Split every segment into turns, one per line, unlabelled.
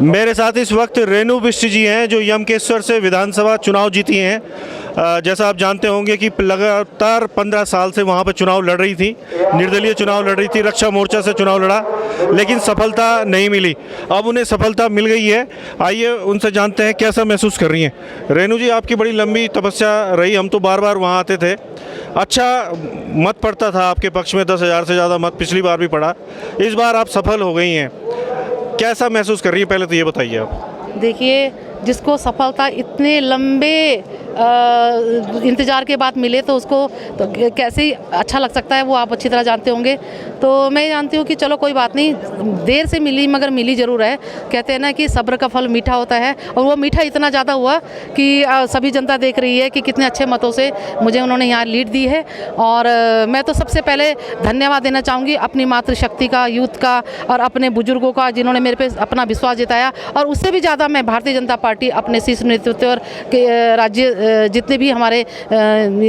मेरे साथ इस वक्त रेणु बिष्ट जी हैं जो यमकेश्वर से विधानसभा चुनाव जीती हैं। जैसा आप जानते होंगे कि लगातार 15 साल से वहाँ पर चुनाव लड़ रही थी, निर्दलीय चुनाव लड़ रही थी, रक्षा मोर्चा से चुनाव लड़ा, लेकिन सफलता नहीं मिली। अब उन्हें सफलता मिल गई है। आइए उनसे जानते हैं कैसा महसूस कर रही हैं। रेणु जी, आपकी बड़ी लंबी तपस्या रही, हम तो बार बार वहाँ आते थे, अच्छा मत पड़ता था आपके पक्ष में, 10,000 से ज़्यादा मत पिछली बार भी पड़ा। इस बार आप सफल हो गई हैं, कैसा महसूस कर रही है, पहले तो ये बताइए आप।
देखिए, जिसको सफलता इतने लंबे इंतज़ार के बाद मिले तो उसको तो कैसे अच्छा लग सकता है, वो आप अच्छी तरह जानते होंगे। तो मैं जानती हूँ कि चलो कोई बात नहीं, देर से मिली मगर मिली ज़रूर है। कहते हैं ना कि सब्र का फल मीठा होता है, और वो मीठा इतना ज़्यादा हुआ कि सभी जनता देख रही है कि कितने अच्छे मतों से मुझे उन्होंने यहाँ लीड दी है। और मैं तो सबसे पहले धन्यवाद देना चाहूँगी अपनी मातृशक्ति का, यूथ का और अपने बुजुर्गों का, जिन्होंने मेरे पे अपना विश्वास जताया। और उससे भी ज़्यादा मैं भारतीय जनता पार्टी, अपने शीर्ष नेतृत्व और राज्य जितने भी हमारे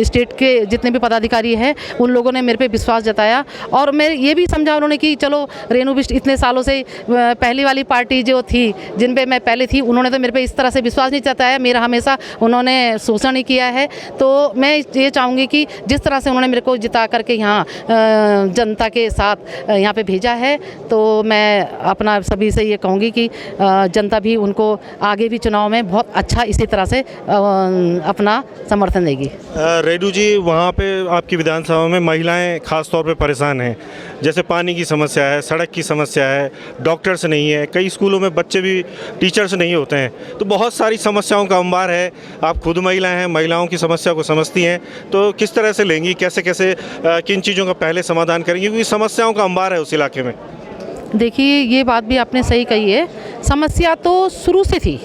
स्टेट के जितने भी पदाधिकारी हैं, उन लोगों ने मेरे पे विश्वास जताया। और मैं ये भी समझा उन्होंने कि चलो रेणु बिष्ट इतने सालों से पहली वाली पार्टी जो थी, जिन पे मैं पहले थी, उन्होंने तो मेरे पे इस तरह से विश्वास नहीं जताया, मेरा हमेशा उन्होंने शोषण नहीं किया है। तो मैं ये चाहूँगी कि जिस तरह से उन्होंने मेरे को जिता करके यहाँ जनता के साथ यहाँ पे भेजा है, तो मैं अपना सभी से ये कहूँगी कि जनता भी उनको आगे भी चुनाव में बहुत अच्छा इसी तरह से अपना समर्थन देगी।
रेणु जी, वहाँ पे आपकी विधानसभा में महिलाएं खास तौर पे परेशान हैं, जैसे पानी की समस्या है, सड़क की समस्या है, डॉक्टर्स नहीं है, कई स्कूलों में बच्चे भी टीचर्स नहीं होते हैं, तो बहुत सारी समस्याओं का अंबार है। आप खुद महिलाएं हैं, महिलाओं की समस्या को समझती हैं, तो किस तरह से लेंगी, कैसे कैसे किन चीज़ों का पहले समाधान करेंगी, क्योंकि समस्याओं का अंबार है उस इलाके में।
देखिए, ये बात भी आपने सही कही है, समस्या तो शुरू से थी।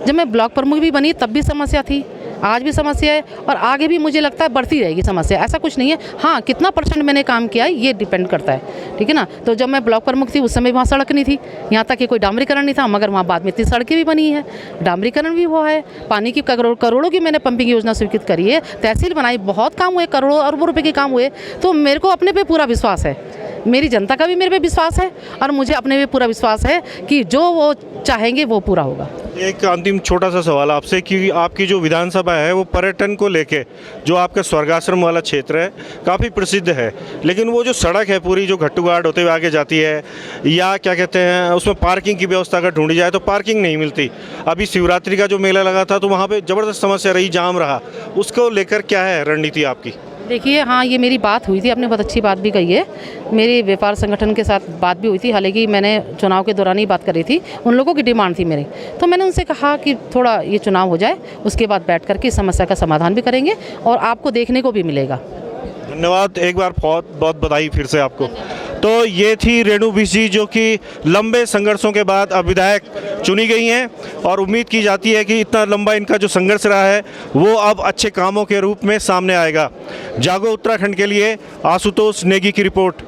जब मैं ब्लॉक प्रमुख भी बनी तब भी समस्या थी, आज भी समस्या है, और आगे भी मुझे लगता है बढ़ती रहेगी समस्या, ऐसा कुछ नहीं है। हाँ, कितना % मैंने काम किया है ये डिपेंड करता है, ठीक है ना। तो जब मैं ब्लॉक प्रमुख थी उस समय वहाँ सड़क नहीं थी, यहाँ तक कि कोई डामरीकरण नहीं था, मगर वहाँ बाद में इतनी सड़कें भी बनी है, डामरीकरण भी हुआ है, पानी की करोड़ों की मैंने पंपिंग योजना स्वीकृत करी है, तहसील बनाई, बहुत काम हुए, करोड़ों अरबों रुपये के काम हुए। तो मेरे को अपने पे पूरा विश्वास है, मेरी जनता का भी मेरे पे विश्वास है, और मुझे अपने पे पूरा विश्वास है कि जो वो चाहेंगे वो पूरा होगा।
एक अंतिम छोटा सा सवाल आपसे कि आपकी जो विधानसभा है वो पर्यटन को लेके, जो आपका स्वर्गाश्रम वाला क्षेत्र है, काफ़ी प्रसिद्ध है, लेकिन वो जो सड़क है पूरी, जो घट्टू घाट होते हुए आगे जाती है, या क्या कहते हैं उसमें पार्किंग की व्यवस्था अगर ढूंढी जाए तो पार्किंग नहीं मिलती। अभी शिवरात्रि का जो मेला लगा था तो वहाँ पर ज़बरदस्त समस्या रही, जाम रहा, उसको लेकर क्या है रणनीति आपकी?
देखिए, हाँ, ये मेरी बात हुई थी, आपने बहुत अच्छी बात भी कही है। मेरी व्यापार संगठन के साथ बात भी हुई थी, हालांकि मैंने चुनाव के दौरान ही बात करी थी, उन लोगों की डिमांड थी मेरी, तो मैंने उनसे कहा कि थोड़ा ये चुनाव हो जाए, उसके बाद बैठ करके इस समस्या का समाधान भी करेंगे और आपको देखने को भी मिलेगा।
धन्यवाद, एक बार बहुत बहुत बधाई फिर से आपको। तो ये थी रेणु बिष्ट जी, जो कि लंबे संघर्षों के बाद अब विधायक चुनी गई हैं, और उम्मीद की जाती है कि इतना लंबा इनका जो संघर्ष रहा है वो अब अच्छे कामों के रूप में सामने आएगा। जागो उत्तराखंड के लिए आशुतोष नेगी की रिपोर्ट।